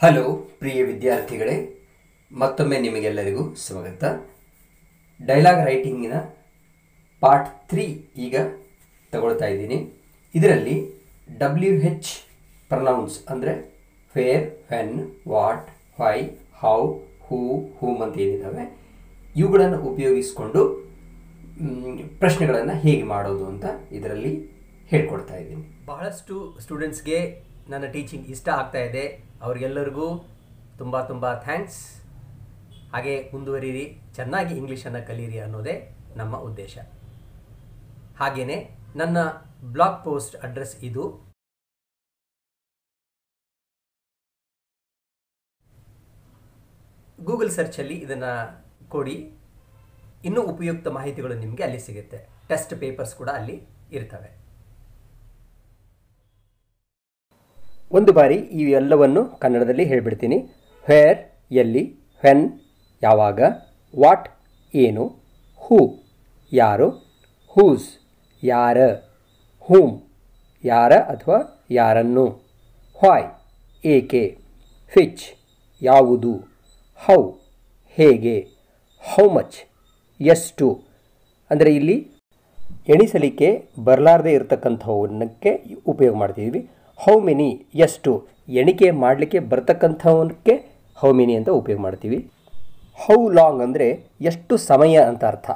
Hello ಪ್ರಿಯ ವಿದ್ಯಾರ್ಥಿಗಳೇ, ಮತ್ತೊಮ್ಮೆ ನಿಮಗೆಲ್ಲರಿಗೂ ಸ್ವಾಗತ. ಡೈಲಾಗ್ ರೈಟಿಂಗಿನ ಪಾರ್ಟ್ 3 ಈಗ ತಗೊಳ್ತಾ ಇದ್ದೀನಿ. ಇದರಲ್ಲಿ WH ಪ್ರನೌನ್ಸ್ ಅಂದರೆ where, when, what, why, how, who, whom ಅಂತ ಏನಿದ್ದಾವೆ ಇವುಗಳನ್ನು ಉಪಯೋಗಿಸಿಕೊಂಡು ಪ್ರಶ್ನೆಗಳನ್ನು ಹೇಗೆ ಮಾಡೋದು ಅಂತ ಇದರಲ್ಲಿ ಹೇಳ್ಕೊಡ್ತಾ ಇದ್ದೀನಿ. ಬಹಳಷ್ಟು ಸ್ಟೂಡೆಂಟ್ಸ್ಗೆ ನನ್ನ ಟೀಚಿಂಗ್ ಇಷ್ಟ ಆಗ್ತಾ ಇದೆ. ಅವರಿಗೆಲ್ಲರಿಗೂ ತುಂಬ ಥ್ಯಾಂಕ್ಸ್. ಹಾಗೆ ಮುಂದುವರಿರಿ, ಚೆನ್ನಾಗಿ ಇಂಗ್ಲೀಷನ್ನು ಕಲೀರಿ ಅನ್ನೋದೇ ನಮ್ಮ ಉದ್ದೇಶ. ಹಾಗೆಯೇ ನನ್ನ ಬ್ಲಾಗ್ ಪೋಸ್ಟ್ ಅಡ್ರೆಸ್ ಇದು. ಗೂಗಲ್ ಸರ್ಚಲ್ಲಿ ಇದನ್ನು ಕೊಡಿ, ಇನ್ನೂ ಉಪಯುಕ್ತ ಮಾಹಿತಿಗಳು ನಿಮಗೆ ಅಲ್ಲಿ ಸಿಗುತ್ತೆ. ಟೆಸ್ಟ್ ಪೇಪರ್ಸ್ ಕೂಡ ಅಲ್ಲಿ ಇರ್ತವೆ. ಒಂದು ಬಾರಿ ಈ ಎಲ್ಲವನ್ನು ಕನ್ನಡದಲ್ಲಿ ಹೇಳಿಬಿಡ್ತೀನಿ. ವೇರ್ ಎಲ್ಲಿ, ವೆನ್ ಯಾವಾಗ, ವಾಟ್ ಏನು, ಹೂ ಯಾರು, ಹೂಸ್ ಯಾರ, ಹೂಮ್ ಯಾರ ಅಥವಾ ಯಾರನ್ನು, ವಾಯ್ ಏಕೆ, ವಿಚ್ ಯಾವುದು, ಹೌ ಹೇಗೆ, ಹೌ ಮಚ್ ಎಷ್ಟು. ಅಂದರೆ ಇಲ್ಲಿ ಎಣಿಸಲಿಕ್ಕೆ ಬರಲಾರದೆ ಇರತಕ್ಕಂಥವನ್ನಕ್ಕೆ ಉಪಯೋಗ ಮಾಡ್ತಿದ್ದೀವಿ. ಹೌ ಮೆನಿ ಎಷ್ಟು, ಎಣಿಕೆ ಮಾಡಲಿಕ್ಕೆ ಬರ್ತಕ್ಕಂಥವಕ್ಕೆ ಹೌ ಮೆನಿ ಅಂತ ಉಪಯೋಗ ಮಾಡ್ತೀವಿ. ಹೌ ಲಾಂಗ್ ಅಂದರೆ ಎಷ್ಟು ಸಮಯ ಅಂತ ಅರ್ಥ.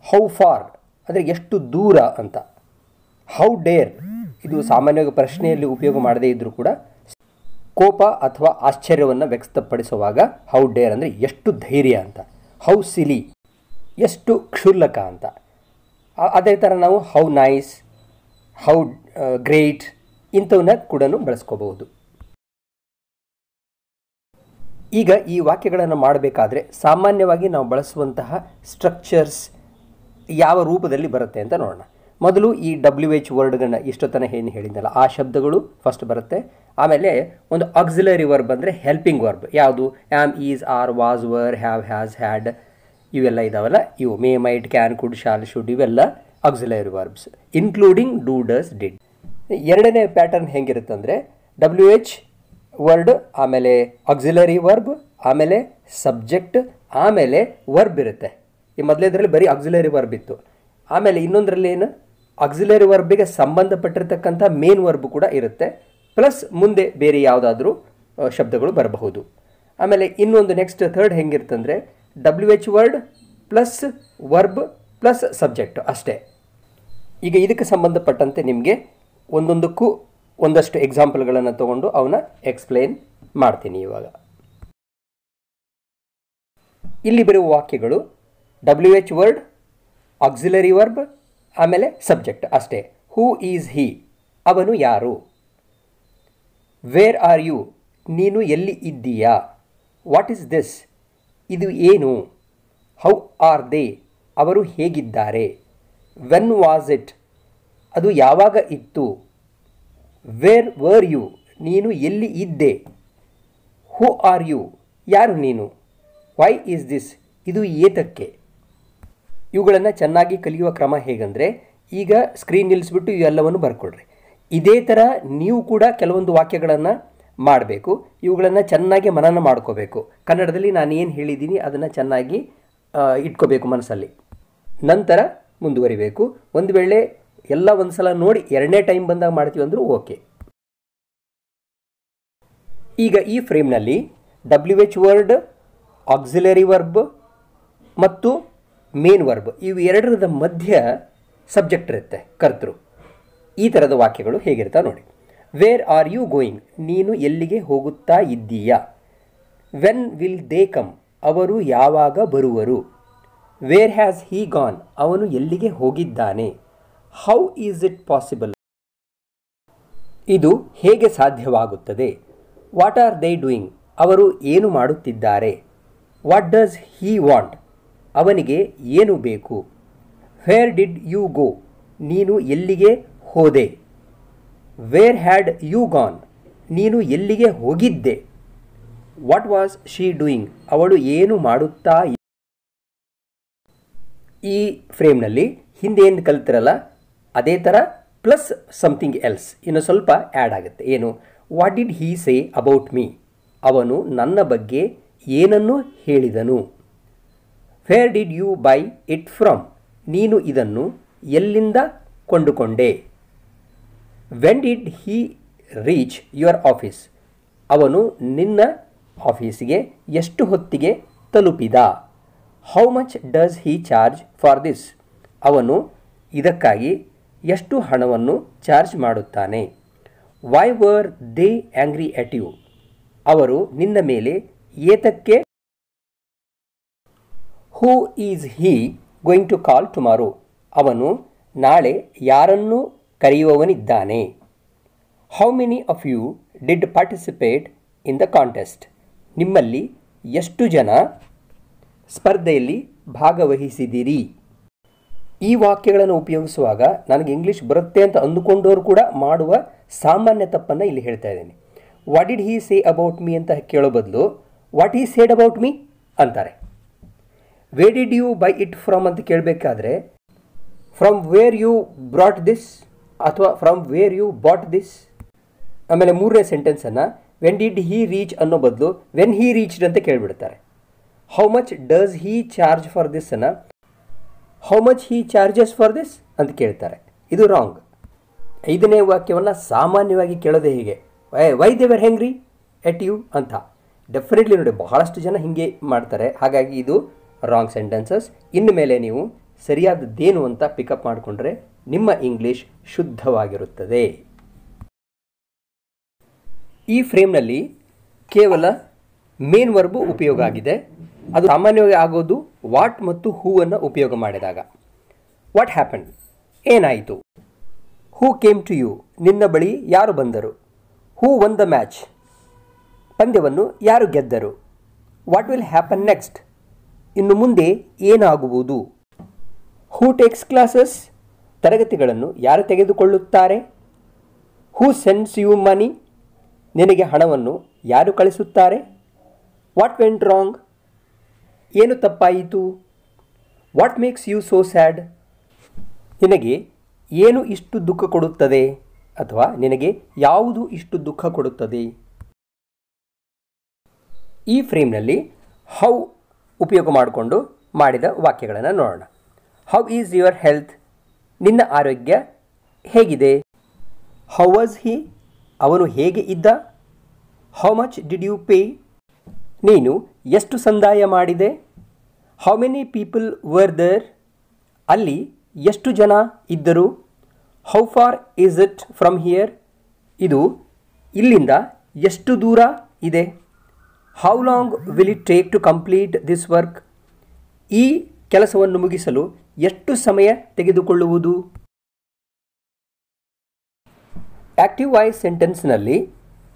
ಹೌ ಫಾರ್ ಅಂದರೆ ಎಷ್ಟು ದೂರ ಅಂತ. ಹೌ ಡೇರ್ ಇದು ಸಾಮಾನ್ಯವಾಗಿ ಪ್ರಶ್ನೆಯಲ್ಲಿ ಉಪಯೋಗ ಮಾಡದೇ ಇದ್ದರೂ ಕೂಡ ಕೋಪ ಅಥವಾ ಆಶ್ಚರ್ಯವನ್ನು ವ್ಯಕ್ತಪಡಿಸುವಾಗ ಹೌ ಡೇರ್ ಅಂದರೆ ಎಷ್ಟು ಧೈರ್ಯ ಅಂತ. ಹೌ ಸಿಲಿ ಎಷ್ಟು ಕ್ಷುಲ್ಲಕ ಅಂತ. ಅದೇ ಥರ ನಾವು ಹೌ ನೈಸ್, ಹೌ ಗ್ರೇಟ್ ಇಂಥವನ್ನ ಕೂಡ ಬಳಸ್ಕೋಬಹುದು. ಈಗ ಈ ವಾಕ್ಯಗಳನ್ನು ಮಾಡಬೇಕಾದ್ರೆ ಸಾಮಾನ್ಯವಾಗಿ ನಾವು ಬಳಸುವಂತಹ ಸ್ಟ್ರಕ್ಚರ್ಸ್ ಯಾವ ರೂಪದಲ್ಲಿ ಬರುತ್ತೆ ಅಂತ ನೋಡೋಣ. ಮೊದಲು ಈ WH ವರ್ಡ್ಗಳನ್ನ ಇಷ್ಟೊತ್ತನ ಏನು ಹೇಳಿದ್ನಲ್ಲ ಆ ಶಬ್ದಗಳು ಫಸ್ಟ್ ಬರುತ್ತೆ. ಆಮೇಲೆ ಒಂದು ಆಕ್ಸಿಲರಿ ವರ್ಬ್ ಅಂದರೆ ಹೆಲ್ಪಿಂಗ್ ವರ್ಬ್ ಯಾವುದು, am, is, are, was, were, have, has, had ಇವೆಲ್ಲ ಇದಾವಲ್ಲ, ಇವು may, might, can, could, shall, should ಇವೆಲ್ಲ auxiliary verbs including do, does, did. ಎರಡನೇ ಪ್ಯಾಟರ್ನ್ ಹೆಂಗಿರುತ್ತೆ ಅಂದರೆ WH ವರ್ಡ್, ಆಮೇಲೆ ಆಕ್ಸಿಲರಿ ವರ್ಬ್, ಆಮೇಲೆ ಸಬ್ಜೆಕ್ಟ್, ಆಮೇಲೆ ವರ್ಬ್ ಇರುತ್ತೆ. ಈ ಮೊದಲೇದರಲ್ಲಿ ಬರೀ ಆಕ್ಸಿಲರಿ ವರ್ಬ್ ಇತ್ತು. ಆಮೇಲೆ ಇನ್ನೊಂದರಲ್ಲಿ ಏನು ಆಕ್ಸಿಲರಿ ವರ್ಬಿಗೆ ಸಂಬಂಧಪಟ್ಟಿರ್ತಕ್ಕಂಥ ಮೇನ್ ವರ್ಬ್ ಕೂಡ ಇರುತ್ತೆ, ಪ್ಲಸ್ ಮುಂದೆ ಬೇರೆ ಯಾವುದಾದ್ರೂ ಶಬ್ದಗಳು ಬರಬಹುದು. ಆಮೇಲೆ ಇನ್ನೊಂದು ನೆಕ್ಸ್ಟ್ ಥರ್ಡ್ ಹೆಂಗಿರುತ್ತಂದರೆ WH word plus verb plus subject ಅಷ್ಟೇ. ಈಗ ಇದಕ್ಕೆ ಸಂಬಂಧಪಟ್ಟಂತೆ ನಿಮಗೆ ಒಂದೊಂದಕ್ಕೂ ಒಂದಷ್ಟು ಎಕ್ಸಾಂಪಲ್ಗಳನ್ನು ತಗೊಂಡು ಅವನ್ನ ಎಕ್ಸ್ಪ್ಲೇನ್ ಮಾಡ್ತೀನಿ. ಇವಾಗ ಇಲ್ಲಿ ಬರುವ ವಾಕ್ಯಗಳು WH ವರ್ಡ್, ಆಕ್ಸಿಲರಿ ವರ್ಬ್, ಆಮೇಲೆ ಸಬ್ಜೆಕ್ಟ್ ಅಷ್ಟೇ. ಹೂ ಈಸ್ ಹಿ ಅವನು ಯಾರು. ವೇರ್ ಆರ್ ಯು ನೀನು ಎಲ್ಲಿ ಇದ್ದೀಯಾ. ವಾಟ್ ಈಸ್ ದಿಸ್ ಇದು ಏನು. ಹೌ ಆರ್ ದೇ ಅವರು ಹೇಗಿದ್ದಾರೆ. ವೆನ್ ವಾಸ್ ಇಟ್ ಅದು ಯಾವಾಗ ಇತ್ತು. ವೇರ್ ವರ್ ಯು ನೀನು ಎಲ್ಲಿ ಇದ್ದೆ. ಹೂ ಆರ್ ಯು ಯಾರು ನೀನು. ವೈ ಈಸ್ ದಿಸ್ ಇದು ಏತಕ್ಕೆ. ಇವುಗಳನ್ನು ಚೆನ್ನಾಗಿ ಕಲಿಯುವ ಕ್ರಮ ಹೇಗೆಂದರೆ, ಈಗ ಸ್ಕ್ರೀನ್ ನಿಲ್ಲಿಸ್ಬಿಟ್ಟು ಇವೆಲ್ಲವನ್ನು ಬರ್ಕೊಡ್ರಿ. ಇದೇ ಥರ ನೀವು ಕೂಡ ಕೆಲವೊಂದು ವಾಕ್ಯಗಳನ್ನು ಮಾಡಬೇಕು. ಇವುಗಳನ್ನು ಚೆನ್ನಾಗಿ ಮನನ ಮಾಡ್ಕೋಬೇಕು. ಕನ್ನಡದಲ್ಲಿ ನಾನು ಏನು ಹೇಳಿದ್ದೀನಿ ಅದನ್ನು ಚೆನ್ನಾಗಿ ಇಟ್ಕೋಬೇಕು ಮನಸ್ಸಲ್ಲಿ. ನಂತರ ಮುಂದುವರಿಬೇಕು. ಒಂದು ವೇಳೆ ಎಲ್ಲ ಒಂದು ಸಲ ನೋಡಿ ಎರಡನೇ ಟೈಮ್ ಬಂದಾಗ ಮಾಡ್ತೀವಿ ಅಂದರೂ ಓಕೆ. ಈಗ ಈ ಫ್ರೇಮ್ನಲ್ಲಿ WH ವರ್ಡ್, ಆಕ್ಸಿಲರಿ ವರ್ಬ್ ಮತ್ತು ಮೇನ್ ವರ್ಬ್ ಇವು ಎರಡರದ ಮಧ್ಯ ಸಬ್ಜೆಕ್ಟ್ ಇರುತ್ತೆ, ಕರ್ತೃ. ಈ ಥರದ ವಾಕ್ಯಗಳು ಹೇಗಿರ್ತಾವೆ ನೋಡಿ. ವೇರ್ ಆರ್ ಯು ಗೋಯಿಂಗ್ ನೀನು ಎಲ್ಲಿಗೆ ಹೋಗುತ್ತಾ ಇದ್ದೀಯಾ. ವೆನ್ ವಿಲ್ ದೇ ಕಮ್ ಅವರು ಯಾವಾಗ ಬರುವರು. ವೇರ್ ಹ್ಯಾಸ್ ಹೀ ಗಾನ್ ಅವನು ಎಲ್ಲಿಗೆ ಹೋಗಿದ್ದಾನೆ. ಹೌ ಈಸ್ ಇಟ್ ಪಾಸಿಬಲ್ ಇದು ಹೇಗೆ ಸಾಧ್ಯವಾಗುತ್ತದೆ. ವಾಟ್ ಆರ್ ದೇ ಡೂಯಿಂಗ್ ಅವರು ಏನು ಮಾಡುತ್ತಿದ್ದಾರೆ. ವಾಟ್ ಡಸ್ ಹೀ ವಾಂಟ್ ಅವನಿಗೆ ಏನು ಬೇಕು. ವೇರ್ ಡಿಡ್ ಯು ಗೋ ನೀನು ಎಲ್ಲಿಗೆ ಹೋದೆ. ವೇರ್ ಹ್ಯಾಡ್ ಯು ಗಾನ್ ನೀನು ಎಲ್ಲಿಗೆ ಹೋಗಿದ್ದೆ. ವಾಟ್ ವಾಸ್ ಶೀ ಡೂಯಿಂಗ್ ಅವಳು ಏನು ಮಾಡುತ್ತಾ. ಈ ಫ್ರೇಮ್ನಲ್ಲಿ ಹಿಂದೆ ಏನು ಕಲ್ತಿರಲ್ಲ ಅದೇ ಥರ ಪ್ಲಸ್ ಸಮಥಿಂಗ್ ಎಲ್ಸ್ ಇನ್ನು ಸ್ವಲ್ಪ ಆ್ಯಡ್ ಆಗುತ್ತೆ. ಏನು, what did he say about me ಅವನು ನನ್ನ ಬಗ್ಗೆ ಏನನ್ನು ಹೇಳಿದನು. Where did you buy it from? ನೀನು ಇದನ್ನು ಎಲ್ಲಿಂದ ಕೊಂಡುಕೊಂಡೆ? When did he reach your office? ಅವನು ನಿನ್ನ ಆಫೀಸಿಗೆ ಎಷ್ಟು ಹೊತ್ತಿಗೆ ತಲುಪಿದ? How much does he charge for this? ಅವನು ಇದಕ್ಕಾಗಿ ಎಷ್ಟು ಹಣವನ್ನು ಚಾರ್ಜ್ ಮಾಡುತ್ತಾನೆ? Why were they angry at you? ಅವರು ನಿನ್ನ ಮೇಲೆ ಏತಕ್ಕೆ? Who is he going to call tomorrow? ಅವನು ನಾಳೆ ಯಾರನ್ನು ಕರೆಯುವವನಿದ್ದಾನೆ? How many of you did participate in the contest? ನಿಮ್ಮಲ್ಲಿ ಎಷ್ಟು ಜನ ಸ್ಪರ್ಧೆಯಲ್ಲಿ ಭಾಗವಹಿಸಿದಿರಿ? ಈ ವಾಕ್ಯಗಳನ್ನು ಉಪಯೋಗಿಸುವಾಗ ನನಗೆ ಇಂಗ್ಲೀಷ್ ಬರುತ್ತೆ ಅಂತ ಅಂದುಕೊಂಡವರು ಕೂಡ ಮಾಡುವ ಸಾಮಾನ್ಯ ತಪ್ಪನ್ನು ಇಲ್ಲಿ ಹೇಳ್ತಾ ಇದ್ದೀನಿ. What did he say about me ಅಂತ ಕೇಳೋ ಬದಲು what he said about me ಅಂತಾರೆ. Where did you buy it from ಅಂತ ಕೇಳಬೇಕಾದ್ರೆ from where you brought this ಅಥವಾ from where you bought this. ಆಮೇಲೆ ಮೂರನೇ ಸೆಂಟೆನ್ಸನ್ನು ವೆನ್ ಡಿಡ್ ಹೀ ರೀಚ್ ಅನ್ನೋ ಬದಲು ವೆನ್ ಹೀ ರೀಚ್ಡ್ ಅಂತ ಕೇಳಿಬಿಡ್ತಾರೆ. How much does he charge for this ಅನ್ನು how much he charges for this ಅಂತ ಕೇಳ್ತಾರೆ. ಇದು ರಾಂಗ್. ಐದನೇ ವಾಕ್ಯವನ್ನು ಸಾಮಾನ್ಯವಾಗಿ ಕೇಳೋದೇ ಹೀಗೆ, ವೈ ದೇ ವರ್ ಹೆಂಗ್ರಿ ಎಟ್ ಯು ಅಂತ. ಡೆಫಿನೆಟ್ಲಿ ನೋಡಿ, ಬಹಳಷ್ಟು ಜನ ಹೀಗೆ ಮಾಡ್ತಾರೆ. ಹಾಗಾಗಿ ಇದು ರಾಂಗ್ ಸೆಂಟೆನ್ಸಸ್. ಇನ್ನು ಮೇಲೆ ನೀವು ಸರಿಯಾದದ್ದೇನು ಅಂತ ಪಿಕಪ್ ಮಾಡಿಕೊಂಡ್ರೆ ನಿಮ್ಮ ಇಂಗ್ಲೀಷ್ ಶುದ್ಧವಾಗಿರುತ್ತದೆ. ಈ ಫ್ರೇಮ್ನಲ್ಲಿ ಕೇವಲ ಮೇನ್ ವರ್ಬು ಉಪಯೋಗ ಆಗಿದೆ. ಅದು ಸಾಮಾನ್ಯವಾಗಿ ಆಗೋದು ವಾಟ್ ಮತ್ತು ಹೂವನ್ನು ಉಪಯೋಗ ಮಾಡಿದಾಗ. What happen? ಏನಾಯಿತು? Who came to you? ನಿನ್ನ ಬಳಿ ಯಾರು ಬಂದರು? Who won the match? ಪಂದ್ಯವನ್ನು ಯಾರು ಗೆದ್ದರು? What will happen next? ಇನ್ನು ಮುಂದೆ ಏನಾಗುವುದು? Who takes classes? ತರಗತಿಗಳನ್ನು ಯಾರು ತೆಗೆದುಕೊಳ್ಳುತ್ತಾರೆ? Who sends you money? ನಿನಗೆ ಹಣವನ್ನು ಯಾರು ಕಳಿಸುತ್ತಾರೆ? What went wrong? ಏನು ತಪ್ಪಾಯಿತು? What makes you so sad? ನಿನಗೆ ಏನು ಇಷ್ಟು ದುಃಖ ಕೊಡುತ್ತದೆ ಅಥವಾ ನಿನಗೆ ಯಾವುದು ಇಷ್ಟು ದುಃಖ ಕೊಡುತ್ತದೆ? ಈ ಫ್ರೇಮ್ನಲ್ಲಿ ಹೌ ಉಪಯೋಗ ಮಾಡಿಕೊಂಡು ಮಾಡಿದ ವಾಕ್ಯಗಳನ್ನು ನೋಡೋಣ. How is your health? ನಿನ್ನ ಆರೋಗ್ಯ ಹೇಗಿದೆ? How was he? ಅವನು ಹೇಗೆ ಇದ್ದ? How much did you pay? ನೀನು ಎಷ್ಟು ಸಂದಾಯ ಮಾಡಿದೆ? How many people were there? ಅಲ್ಲಿ ಎಷ್ಟು ಜನ ಇದ್ದರು? How far is it from here? ಇದು ಇಲ್ಲಿಂದ ಎಷ್ಟು ದೂರ ಇದೆ? How long will it take to complete this work? ಈ ಕೆಲಸವನ್ನು ಮುಗಿಸಲು ಎಷ್ಟು ಸಮಯ ತೆಗೆದುಕೊಳ್ಳುವುದು? ಆಕ್ಟಿವ್ ವಾಯ್ಸ್ ಸೆಂಟೆನ್ಸ್ನಲ್ಲಿ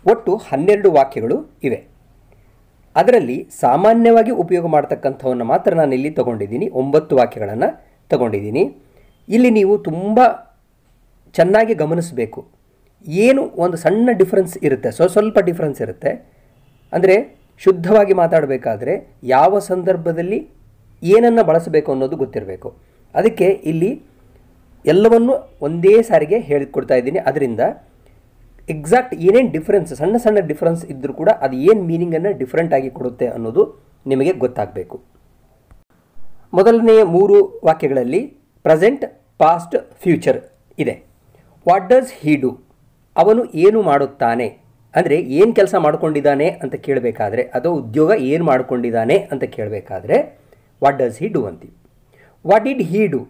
ಒಟ್ಟು 12 ವಾಕ್ಯಗಳು ಇವೆ. ಅದರಲ್ಲಿ ಸಾಮಾನ್ಯವಾಗಿ ಉಪಯೋಗ ಮಾಡ್ತಕ್ಕಂಥವನ್ನು ಮಾತ್ರ ನಾನು ಇಲ್ಲಿ ತಗೊಂಡಿದ್ದೀನಿ. 9 ವಾಕ್ಯಗಳನ್ನು ತಗೊಂಡಿದ್ದೀನಿ. ಇಲ್ಲಿ ನೀವು ತುಂಬ ಚೆನ್ನಾಗಿ ಗಮನಿಸಬೇಕು. ಏನು ಒಂದು ಸಣ್ಣ ಡಿಫ್ರೆನ್ಸ್ ಇರುತ್ತೆ, ಸ್ವಲ್ಪ ಡಿಫ್ರೆನ್ಸ್ ಇರುತ್ತೆ. ಅಂದರೆ ಶುದ್ಧವಾಗಿ ಮಾತಾಡಬೇಕಾದ್ರೆ ಯಾವ ಸಂದರ್ಭದಲ್ಲಿ ಏನನ್ನು ಬಳಸಬೇಕು ಅನ್ನೋದು ಗೊತ್ತಿರಬೇಕು. ಅದಕ್ಕೆ ಇಲ್ಲಿ ಎಲ್ಲವನ್ನೂ ಒಂದೇ ಸಾರಿಗೆ ಹೇಳಿಕೊಡ್ತಾ ಇದ್ದೀನಿ. ಅದರಿಂದ ಎಕ್ಸಾಕ್ಟ್ ಏನೇನು ಡಿಫ್ರೆನ್ಸ್, ಸಣ್ಣ ಡಿಫ್ರೆನ್ಸ್ ಇದ್ದರೂ ಕೂಡ ಅದು ಏನು ಮೀನಿಂಗನ್ನು ಡಿಫ್ರೆಂಟ್ ಆಗಿ ಕೊಡುತ್ತೆ ಅನ್ನೋದು ನಿಮಗೆ ಗೊತ್ತಾಗಬೇಕು. ಮೊದಲನೆಯ 3 ವಾಕ್ಯಗಳಲ್ಲಿ ಪ್ರೆಸೆಂಟ್, ಪಾಸ್ಟ್, ಫ್ಯೂಚರ್ ಇದೆ. What does Hi do? ಅವನು ಏನು ಮಾಡುತ್ತಾನೆ? ಅಂದರೆ ಏನು ಕೆಲಸ ಮಾಡಿಕೊಂಡಿದ್ದಾನೆ ಅಂತ ಕೇಳಬೇಕಾದ್ರೆ, ಅಥವಾ ಉದ್ಯೋಗ ಏನು ಮಾಡಿಕೊಂಡಿದ್ದಾನೆ ಅಂತ ಕೇಳಬೇಕಾದ್ರೆ ವಾಟ್ ಡಸ್ ಹೀ ಡು ಅಂತೀವಿ. What did he do?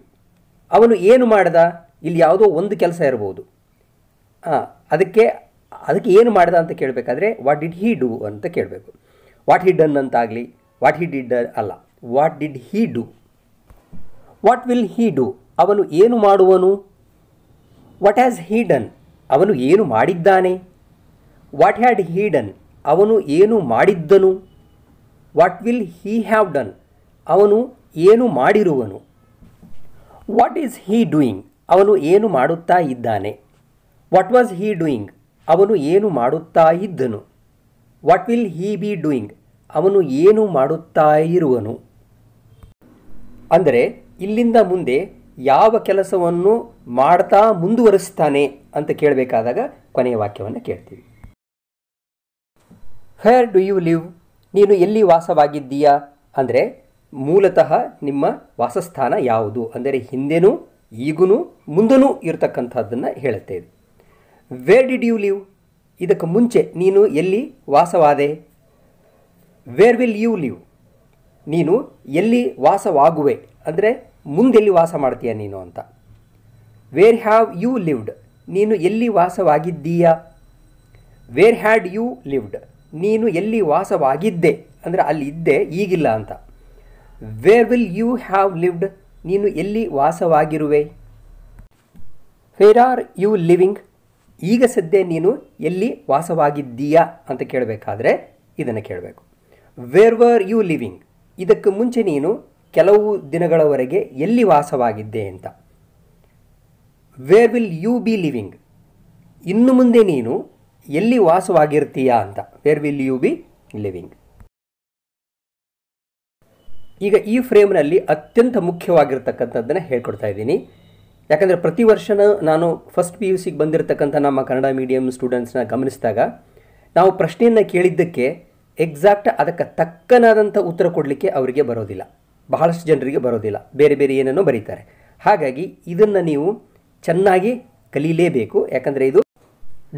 ಅವನು ಏನು ಮಾಡ್ದ? ಇಲ್ಲಿ ಯಾವುದೋ ಒಂದು ಕೆಲಸ ಇರ್ಬೋದು. ಅದಕ್ಕೆ ಏನು ಮಾಡ್ದ ಅಂತ ಕೇಳಬೇಕಾದ್ರೆ ವಾಟ್ ಡಿಡ್ ಹೀ ಡು ಅಂತ ಕೇಳಬೇಕು. ವಾಟ್ ಹಿ ಡನ್ ಅಂತಾಗಲಿ, ವಾಟ್ ಹಿ ಡಿಡ್ ಅಲ್ಲ, what did he do. What will he do? ಅವನು ಏನು ಮಾಡುವನು? What has he done? ಅವನು ಏನು ಮಾಡಿದ್ದಾನೆ? What had he done? ಅವನು ಏನು ಮಾಡಿದ್ದನು? What will he have done? ಅವನು ಏನು ಮಾಡಿರುವನು? What is he doing? ಅವನು ಏನು ಮಾಡುತ್ತಾ ಇದ್ದಾನೆ? What was he doing? ಅವನು ಏನು ಮಾಡುತ್ತಾ ಇದ್ದನು? What will Hi be doing? ಅವನು ಏನು ಮಾಡುತ್ತಾ ಇರುವನು? ಅಂದರೆ ಇಲ್ಲಿಂದ ಮುಂದೆ ಯಾವ ಕೆಲಸವನ್ನು ಮಾಡ್ತಾ ಮುಂದುವರಿಸ್ತಾನೆ ಅಂತ ಕೇಳಬೇಕಾದಾಗ ಕೊನೆಯ ವಾಕ್ಯವನ್ನು ಕೇಳ್ತೀವಿ. ವೇರ್ ಡು ಯು ಲಿವ್, ನೀನು ಎಲ್ಲಿ ವಾಸವಾಗಿದ್ದೀಯಾ ಅಂದರೆ ಮೂಲತಃ ನಿಮ್ಮ ವಾಸಸ್ಥಾನ ಯಾವುದು ಅಂದರೆ ಹಿಂದೆನೂ ಈಗೂ ಮುಂದೂ ಇರತಕ್ಕಂಥದ್ದನ್ನು ಹೇಳುತ್ತೆ ಇದು. ವೇರ್ ಡಿಡ್ ಯು ಲಿವ್, ಇದಕ್ಕೆ ಮುಂಚೆ ನೀನು ಎಲ್ಲಿ ವಾಸವಾದೆ. ವೇರ್ ವಿಲ್ ಯು ಲಿವ್, ನೀನು ಎಲ್ಲಿ ವಾಸವಾಗುವೆ ಅಂದರೆ ಮುಂದೆಲ್ಲಿ ವಾಸ ಮಾಡ್ತೀಯ ನೀನು ಅಂತ. ವೇರ್ ಹ್ಯಾವ್ ಯು ಲಿವ್ಡ್, ನೀನು ಎಲ್ಲಿ ವಾಸವಾಗಿದ್ದೀಯಾ. ವೇರ್ ಹ್ಯಾಡ್ ಯು ಲಿವ್ಡ್, ನೀನು ಎಲ್ಲಿ ವಾಸವಾಗಿದ್ದೆ ಅಂದರೆ ಅಲ್ಲಿ ಇದ್ದೆ ಈಗಿಲ್ಲ ಅಂತ. Where will you have lived, ನೀನು ಎಲ್ಲಿ ವಾಸವಾಗಿರುವೆ. ವೇರ್ ಆರ್ ಯು ಲಿವಿಂಗ್, ಈಗ ಸದ್ಯ ನೀನು ಎಲ್ಲಿ ವಾಸವಾಗಿದ್ದೀಯಾ ಅಂತ ಕೇಳಬೇಕಾದ್ರೆ ಇದನ್ನು ಕೇಳಬೇಕು. ವೇರ್ ವರ್ ಯು ಲಿವಿಂಗ್, ಇದಕ್ಕೆ ಮುಂಚೆ ನೀನು ಕೆಲವು ದಿನಗಳವರೆಗೆ ಎಲ್ಲಿ ವಾಸವಾಗಿದ್ದೆ ಅಂತ. Where will you be living, ಇನ್ನು ಮುಂದೆ ನೀನು ಎಲ್ಲಿ ವಾಸವಾಗಿರ್ತೀಯಾ ಅಂತ. Where will you be living. ಈಗ ಈ ಫ್ರೇಮ್ನಲ್ಲಿ ಅತ್ಯಂತ ಮುಖ್ಯವಾಗಿರ್ತಕ್ಕಂಥದ್ದನ್ನು ಹೇಳ್ಕೊಡ್ತಾ ಇದ್ದೀನಿ. ಯಾಕಂದರೆ ಪ್ರತಿ ವರ್ಷ ನಾನು ಫಸ್ಟ್ PUCಗೆ ಬಂದಿರತಕ್ಕಂಥ ನಮ್ಮ ಕನ್ನಡ ಮೀಡಿಯಂ ಸ್ಟೂಡೆಂಟ್ಸ್ನ ಗಮನಿಸಿದಾಗ ನಾವು ಪ್ರಶ್ನೆಯನ್ನು ಕೇಳಿದ್ದಕ್ಕೆ ಎಕ್ಸಾಕ್ಟ್ ಅದಕ್ಕೆ ತಕ್ಕನಾದಂಥ ಉತ್ತರ ಕೊಡಲಿಕ್ಕೆ ಅವರಿಗೆ ಬರೋದಿಲ್ಲ, ಬಹಳಷ್ಟು ಜನರಿಗೆ ಬರೋದಿಲ್ಲ, ಬೇರೆ ಬೇರೆ ಏನೇನೋ ಬರೀತಾರೆ. ಹಾಗಾಗಿ ಇದನ್ನು ನೀವು ಚೆನ್ನಾಗಿ ಕಲೀಲೇಬೇಕು. ಯಾಕಂದರೆ ಇದು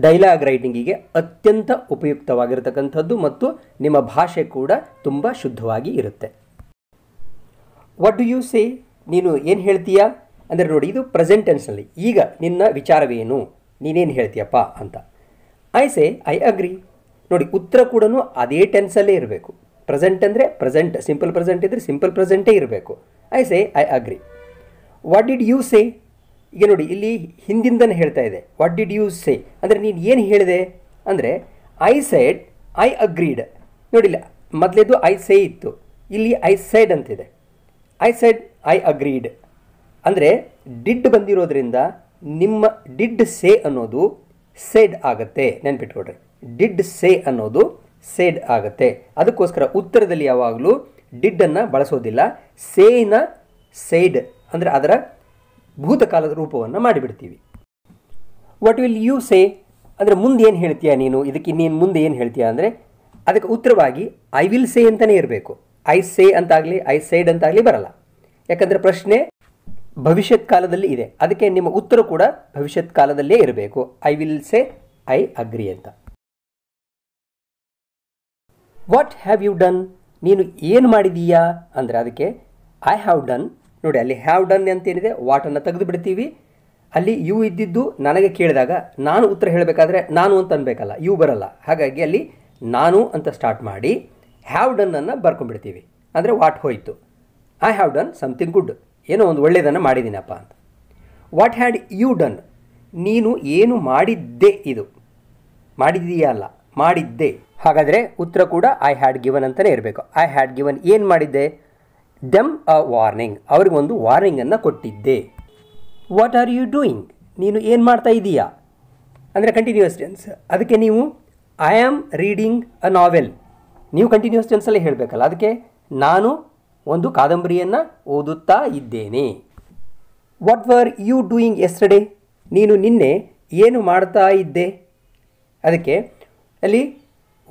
ಡೈಲಾಗ್ ರೈಟಿಂಗಿಗೆ ಅತ್ಯಂತ ಉಪಯುಕ್ತವಾಗಿರತಕ್ಕಂಥದ್ದು ಮತ್ತು ನಿಮ್ಮ ಭಾಷೆ ಕೂಡ ತುಂಬ ಶುದ್ಧವಾಗಿ ಇರುತ್ತೆ. ವಾಟ್ ಡು ಯು ಸೇ, ನೀನು ಏನು ಹೇಳ್ತೀಯಾ ಅಂದರೆ ನೋಡಿ, ಇದು ಪ್ರೆಸೆಂಟ್ ಟೆನ್ಸ್ನಲ್ಲಿ ಈಗ ನಿನ್ನ ವಿಚಾರವೇನು, ನೀನೇನು ಹೇಳ್ತೀಯಪ್ಪ ಅಂತ. ಐ ಸೇ ಐ ಅಗ್ರಿ, ನೋಡಿ ಉತ್ತರ ಕೂಡ ಅದೇ ಟೆನ್ಸಲ್ಲೇ ಇರಬೇಕು. ಪ್ರೆಸೆಂಟ್ ಅಂದರೆ ಪ್ರೆಸೆಂಟ್, ಸಿಂಪಲ್ ಪ್ರೆಸೆಂಟ್ ಇದ್ದರೆ ಸಿಂಪಲ್ ಪ್ರೆಸೆಂಟೇ ಇರಬೇಕು. I say I agree. What did you say, ಈಗ ನೋಡಿ ಇಲ್ಲಿ ಹಿಂದಿಂದನೇ ಹೇಳ್ತಾ ಇದೆ. ವಾಟ್ ಡಿಡ್ ಯು ಸೇ ಅಂದರೆ ನೀನು ಏನು ಹೇಳಿದೆ ಅಂದರೆ ಐ ಸೆಡ್ ಐ ಅಗ್ರೀಡ್. ನೋಡಿಲ್ಲ, ಮೊದಲೇದು ಐ ಸೇ ಇತ್ತು, ಇಲ್ಲಿ ಐ ಸೆಡ್ ಅಂತಿದೆ. ಐ ಸೆಡ್ ಐ ಅಗ್ರೀಡ್ ಅಂದರೆ ಡಿಡ್ ಬಂದಿರೋದ್ರಿಂದ ನಿಮ್ಮ ಡಿಡ್ ಸೇ ಅನ್ನೋದು ಸೆಡ್ ಆಗುತ್ತೆ. ನೆನ್ಪಿಟ್ಕೊಡ್ರಿ, ಡಿಡ್ ಸೇ ಅನ್ನೋದು ಸೆಡ್ ಆಗುತ್ತೆ. ಅದಕ್ಕೋಸ್ಕರ ಉತ್ತರದಲ್ಲಿ ಯಾವಾಗಲೂ ಡಿಡ್ಡನ್ನು ಬಳಸೋದಿಲ್ಲ, ಸೇನ ಸೆಡ್ ಅಂದರೆ ಅದರ ಭೂತಕಾಲದ ರೂಪವನ್ನು ಮಾಡಿಬಿಡ್ತೀವಿ. ವಾಟ್ ವಿಲ್ ಯು ಸೇ ಅಂದರೆ ಮುಂದೆ ಏನು ಹೇಳ್ತೀಯಾ ನೀನು, ಇದಕ್ಕೆ ನೀನು ಮುಂದೆ ಏನು ಹೇಳ್ತೀಯಾ ಅಂದರೆ ಅದಕ್ಕೆ ಉತ್ತರವಾಗಿ ಐ ವಿಲ್ ಸೇ ಅಂತಲೇ ಇರಬೇಕು. ಐ ಸೇ ಅಂತಾಗಲಿ ಐ ಸೈಡ್ ಅಂತಾಗಲಿ ಬರಲ್ಲ. ಯಾಕಂದರೆ ಪ್ರಶ್ನೆ ಭವಿಷ್ಯತ್ ಕಾಲದಲ್ಲಿ ಇದೆ, ಅದಕ್ಕೆ ನಿಮ್ಮ ಉತ್ತರ ಕೂಡ ಭವಿಷ್ಯತ್ ಕಾಲದಲ್ಲೇ ಇರಬೇಕು. I will say I agri ಅಂತ. ವಾಟ್ ಹ್ಯಾವ್ ಯು ಡನ್, ನೀನು ಏನು ಮಾಡಿದೀಯಾ ಅಂದರೆ ಅದಕ್ಕೆ ಐ ಹ್ಯಾವ್ ಡನ್. ನೋಡಿ ಅಲ್ಲಿ ಹ್ಯಾವ್ ಡನ್ ಅಂತೇನಿದೆ, ವಾಟನ್ನು ತೆಗೆದು ಬಿಡ್ತೀವಿ. ಅಲ್ಲಿ ಯು ಇದ್ದಿದ್ದು ನನಗೆ ಕೇಳಿದಾಗ ನಾನು ಉತ್ತರ ಹೇಳಬೇಕಾದ್ರೆ ನಾನು ಅಂತ ಅನ್ಬೇಕಲ್ಲ, ಯು ಬರಲ್ಲ. ಹಾಗಾಗಿ ಅಲ್ಲಿ ನಾನು ಅಂತ ಸ್ಟಾರ್ಟ್ ಮಾಡಿ ಹ್ಯಾವ್ ಡನ್ನನ್ನು ಬರ್ಕೊಂಡ್ಬಿಡ್ತೀವಿ. ಅಂದರೆ ವಾಟ್ ಹೋಯಿತು. I have done something good, ಏನೋ ಒಂದು ಒಳ್ಳೆಯದನ್ನು ಮಾಡಿದ್ದೀನಪ್ಪ ಅಂತ. ವಾಟ್ ಹ್ಯಾಡ್ ಯು ಡನ್, ನೀನು ಏನು ಮಾಡಿದ್ದೆ, ಇದು ಮಾಡಿದ್ದೀಯಾ ಅಲ್ಲ ಮಾಡಿದ್ದೆ. ಹಾಗಾದರೆ ಉತ್ತರ ಕೂಡ ಐ ಹ್ಯಾಡ್ ಗಿವನ್ ಅಂತಲೇ ಇರಬೇಕು. ಐ ಹ್ಯಾಡ್ ಗಿವನ್ ಏನು ಮಾಡಿದ್ದೆ, ದೆಮ್ ಅ ವಾರ್ನಿಂಗ್, ಅವ್ರಿಗೊಂದು ವಾರ್ನಿಂಗನ್ನು ಕೊಟ್ಟಿದ್ದೆ. ವಾಟ್ ಆರ್ ಯು ಡೂಯಿಂಗ್, ನೀನು ಏನು ಮಾಡ್ತಾ ಇದ್ದೀಯಾ ಅಂದರೆ ಕಂಟಿನ್ಯೂಸ್ ಟೆನ್ಸ್. ಅದಕ್ಕೆ ನೀವು I am reading a novel, ನೀವು ಕಂಟಿನ್ಯೂಸ್ ಟೆನ್ಸಲ್ಲೇ ಹೇಳಬೇಕಲ್ಲ. ಅದಕ್ಕೆ ನಾನು ಒಂದು ಕಾದಂಬರಿಯನ್ನು ಓದುತ್ತಾ ಇದ್ದೇನೆ. What were you doing yesterday, ನೀನು ನಿನ್ನೆ ಏನು ಮಾಡ್ತಾ ಇದ್ದೆ. ಅದಕ್ಕೆ ಅಲ್ಲಿ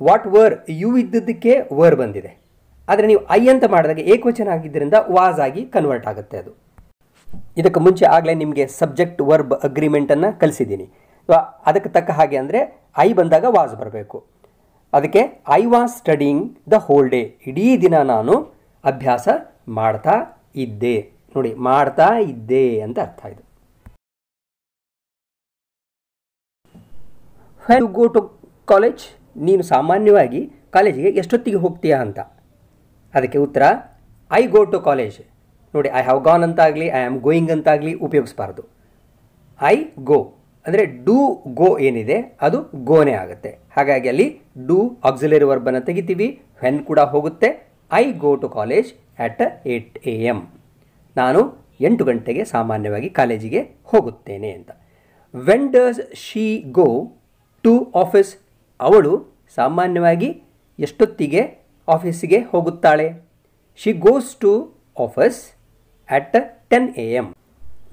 ವಾಟ್ ವರ್ ಯು ಇದ್ದದ್ದಕ್ಕೆ ವರ್ ಬಂದಿದೆ, ಆದರೆ ನೀವು ಐ ಅಂತ ಮಾಡಿದಾಗ ಏಕವಚನ ಆಗಿದ್ದರಿಂದ ವಾಸ್ ಆಗಿ ಕನ್ವರ್ಟ್ ಆಗುತ್ತೆ ಅದು. ಇದಕ್ಕೆ ಮುಂಚೆ ಆಗಲೇ ನಿಮಗೆ ಸಬ್ಜೆಕ್ಟ್ ವರ್ಬ್ ಅಗ್ರಿಮೆಂಟನ್ನು ಕಲಿಸಿದ್ದೀನಿ. ಅದಕ್ಕೆ ತಕ್ಕ ಹಾಗೆ ಅಂದರೆ ಐ ಬಂದಾಗ ವಾಸ್ ಬರಬೇಕು. ಅದಕ್ಕೆ I was studying the whole day, ಇಡೀ ದಿನ ನಾನು ಅಭ್ಯಾಸ ಮಾಡ್ತಾ ಇದ್ದೆ. ನೋಡಿ ಮಾಡ್ತಾ ಇದ್ದೆ ಅಂತ ಅರ್ಥ ಇದು. When you go to college, ನೀನು ಸಾಮಾನ್ಯವಾಗಿ ಕಾಲೇಜಿಗೆ ಎಷ್ಟೊತ್ತಿಗೆ ಹೋಗ್ತೀಯಾ ಅಂತ. ಅದಕ್ಕೆ ಉತ್ತರ ಐ ಗೋ ಟು ಕಾಲೇಜ್. ನೋಡಿ ಐ ಹ್ಯಾವ್ ಗಾನ್ ಅಂತಾಗಲಿ ಐ ಆಮ್ ಗೋಯಿಂಗ್ ಅಂತಾಗಲಿ ಉಪಯೋಗಿಸಬಾರ್ದು. ಐ ಗೋ ಅಂದರೆ ಡೂ ಗೋ ಏನಿದೆ ಅದು ಗೋನೇ ಆಗುತ್ತೆ. ಹಾಗಾಗಿ ಅಲ್ಲಿ ಡೂ ಆಕ್ಸಿಲರಿ ವರ್ಬನ್ನು ತೆಗಿತೀವಿ, ವೆನ್ ಕೂಡ ಹೋಗುತ್ತೆ. I go to college at 8 AM, ನಾನು 8 ಗಂಟೆಗೆ ಸಾಮಾನ್ಯವಾಗಿ ಕಾಲೇಜಿಗೆ ಹೋಗುತ್ತೇನೆ ಅಂತ. When does she go to office, ಅವಳು ಸಾಮಾನ್ಯವಾಗಿ ಎಷ್ಟೊತ್ತಿಗೆ ಆಫೀಸಿಗೆ ಹೋಗುತ್ತಾಳೆ. She goes to office at 10 AM.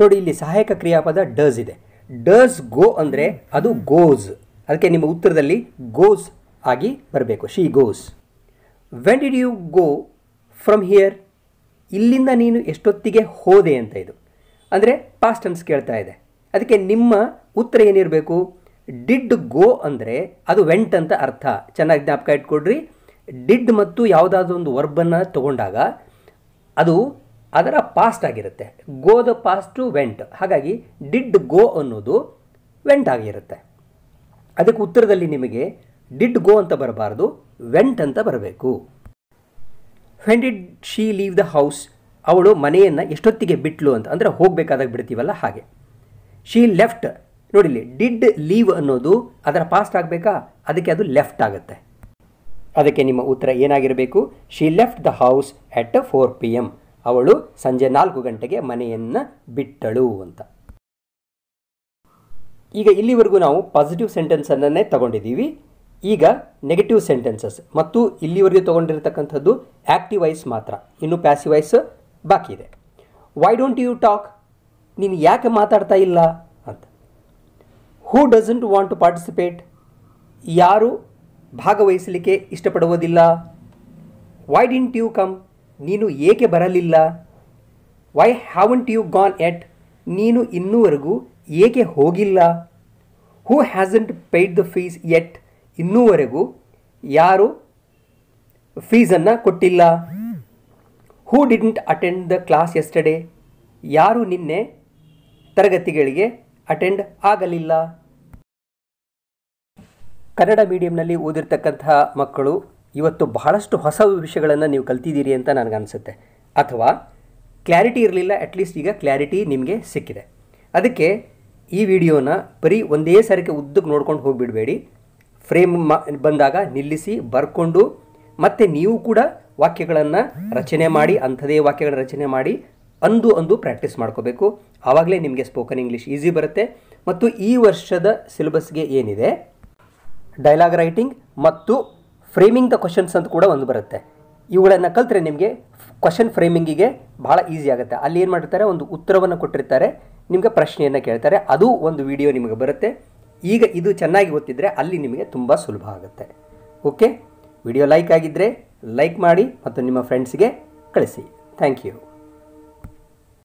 ನೋಡಿ ಇಲ್ಲಿ ಸಹಾಯಕ ಕ್ರಿಯಾಪದ ಡಸ್ ಇದೆ. ಡಸ್ ಗೋ ಅಂದರೆ ಅದು ಗೋಸ್, ಅದಕ್ಕೆ ನಿಮ್ಮ ಉತ್ತರದಲ್ಲಿ ಗೋಸ್ ಆಗಿ ಬರಬೇಕು. She goes. When did you go from here? ಇಲ್ಲಿಂದ ನೀನು ಎಷ್ಟೊತ್ತಿಗೆ ಹೋದೆ ಅಂತ. ಇದು ಅಂದರೆ ಪಾಸ್ಟ್ ಟೆನ್ಸ್ ಕೇಳ್ತಾ ಇದೆ. ಅದಕ್ಕೆ ನಿಮ್ಮ ಉತ್ತರ ಏನಿರಬೇಕು? ಡಿಡ್ ಗೋ ಅಂದರೆ ಅದು ವೆಂಟ್ ಅಂತ ಅರ್ಥ. ಚೆನ್ನಾಗಿ ಜ್ಞಾಪಕ ಇಟ್ಕೊಡ್ರಿ. ಡಿಡ್ ಮತ್ತು ಯಾವುದಾದ್ರೂ ಒಂದು ವರ್ಬನ್ನು ತಗೊಂಡಾಗ ಅದು ಅದರ ಪಾಸ್ಟ್ ಆಗಿರುತ್ತೆ. ಗೋದ ಪಾಸ್ಟು ವೆಂಟ್. ಹಾಗಾಗಿ ಡಿಡ್ ಗೋ ಅನ್ನೋದು ವೆಂಟ್ ಆಗಿರುತ್ತೆ. ಅದಕ್ಕೆ ಉತ್ತರದಲ್ಲಿ ನಿಮಗೆ ಡಿಡ್ ಗೋ ಅಂತ ಬರಬಾರ್ದು, ವೆಂಟ್ ಅಂತ ಬರಬೇಕು. When did she leave the house? ಅವಳು ಮನೆಯನ್ನು ಎಷ್ಟೊತ್ತಿಗೆ ಬಿಟ್ಲು ಅಂತ. ಅಂದರೆ ಹೋಗಬೇಕಾದಾಗ ಬಿಡ್ತೀವಲ್ಲ ಹಾಗೆ. She left. ನೋಡಿಲಿ, ಡಿಡ್ ಲೀವ್ ಅನ್ನೋದು ಅದರ ಪಾಸ್ಟ್ ಆಗಬೇಕಾ? ಅದಕ್ಕೆ ಅದು ಲೆಫ್ಟ್ ಆಗುತ್ತೆ. ಅದಕ್ಕೆ ನಿಮ್ಮ ಉತ್ತರ ಏನಾಗಿರಬೇಕು? She left the house at 4 PM. ಅವಳು ಸಂಜೆ 4 ಗಂಟೆಗೆ ಮನೆಯನ್ನು ಬಿಟ್ಟಳು ಅಂತ. ಈಗ ಇಲ್ಲಿವರೆಗೂ ನಾವು ಪಾಸಿಟಿವ್ ಸೆಂಟೆನ್ಸನ್ನೇ ತಗೊಂಡಿದ್ದೀವಿ. ಈಗ ನೆಗೆಟಿವ್ ಸೆಂಟೆನ್ಸಸ್ ಮತ್ತು ಇಲ್ಲಿವರೆಗೂ ತೊಗೊಂಡಿರ್ತಕ್ಕಂಥದ್ದು ಆ್ಯಕ್ಟಿವ್ ವಾಯ್ಸ್ ಮಾತ್ರ. ಇನ್ನು ಪ್ಯಾಸಿವ್ ವಾಯ್ಸ್ ಬಾಕಿ ಇದೆ. Why don't you talk? ನೀನು ಯಾಕೆ ಮಾತಾಡ್ತಾ ಇಲ್ಲ ಅಂತ. Who doesn't want to participate? ಯಾರು ಭಾಗವಹಿಸಲಿಕ್ಕೆ ಇಷ್ಟಪಡುವುದಿಲ್ಲ? Why didn't you come? ನೀನು ಏಕೆ ಬರಲಿಲ್ಲ? Why haven't you gone yet? ನೀನು ಇನ್ನೂವರೆಗೂ ಏಕೆ ಹೋಗಿಲ್ಲ? Who hasn't paid the fees yet? ಇನ್ನೂವರೆಗೂ ಯಾರು ಫೀಸನ್ನು ಕೊಟ್ಟಿಲ್ಲ? Who didn't attend the class yesterday? ಯಾರು ನಿನ್ನೆ ತರಗತಿಗಳಿಗೆ ಅಟೆಂಡ್ ಆಗಲಿಲ್ಲ? ಕನ್ನಡ ಮೀಡಿಯಂನಲ್ಲಿ ಓದಿರ್ತಕ್ಕಂತಹ ಮಕ್ಕಳು ಇವತ್ತು ಬಹಳಷ್ಟು ಹೊಸ ವಿಷಯಗಳನ್ನು ನೀವು ಕಲ್ತಿದ್ದೀರಿ ಅಂತ ನನಗನ್ಸುತ್ತೆ. ಅಥವಾ ಕ್ಲಾರಿಟಿ ಇರಲಿಲ್ಲ, ಅಟ್ಲೀಸ್ಟ್ ಈಗ ಕ್ಲಾರಿಟಿ ನಿಮಗೆ ಸಿಕ್ಕಿದೆ. ಅದಕ್ಕೆ ಈ ವಿಡಿಯೋನ ಬರೀ ಒಂದೇ ಸಾರಿಗೆ ಉದ್ದಕ್ಕೆ ನೋಡ್ಕೊಂಡು ಹೋಗಿಬಿಡಬೇಡಿ. ಫ್ರೇಮ್ ಬಂದಾಗ ನಿಲ್ಲಿಸಿ ಬರ್ಕೊಂಡು ಮತ್ತೆ ನೀವು ಕೂಡ ವಾಕ್ಯಗಳನ್ನು ರಚನೆ ಮಾಡಿ, ಅಂಥದೇ ವಾಕ್ಯಗಳ ರಚನೆ ಮಾಡಿ ಅಂದು ಪ್ರಾಕ್ಟೀಸ್ ಮಾಡ್ಕೋಬೇಕು. ಆವಾಗಲೇ ನಿಮಗೆ ಸ್ಪೋಕನ್ ಇಂಗ್ಲೀಷ್ ಈಸಿ ಬರುತ್ತೆ. ಮತ್ತು ಈ ವರ್ಷದ ಸಿಲೆಬಸ್ಗೆ ಏನಿದೆ, ಡೈಲಾಗ್ ರೈಟಿಂಗ್ ಮತ್ತು ಫ್ರೇಮಿಂಗ್ ದ ಕ್ವಶನ್ಸ್ ಅಂತ ಕೂಡ ಒಂದು ಬರುತ್ತೆ. ಇವುಗಳನ್ನು ಕಲ್ತ್ರೆ ನಿಮಗೆ ಕ್ವಶನ್ ಫ್ರೇಮಿಂಗಿಗೆ ಭಾಳ ಈಸಿ ಆಗುತ್ತೆ. ಅಲ್ಲಿ ಏನು ಮಾಡಿರ್ತಾರೆ, ಒಂದು ಉತ್ತರವನ್ನು ಕೊಟ್ಟಿರ್ತಾರೆ, ನಿಮಗೆ ಪ್ರಶ್ನೆಯನ್ನು ಕೇಳ್ತಾರೆ, ಅದು ಒಂದು ವಿಡಿಯೋ ನಿಮಗೆ ಬರುತ್ತೆ. ಈಗ ಇದು ಚೆನ್ನಾಗಿ ಗೊತ್ತಿದ್ದರೆ ಅಲ್ಲಿ ನಿಮಗೆ ತುಂಬ ಸುಲಭ ಆಗುತ್ತೆ. ಓಕೆ, ವಿಡಿಯೋ ಲೈಕ್ ಆಗಿದ್ದರೆ ಲೈಕ್ ಮಾಡಿ ಮತ್ತು ನಿಮ್ಮ ಫ್ರೆಂಡ್ಸ್ಗೆ ಕಳಿಸಿ. Thank you.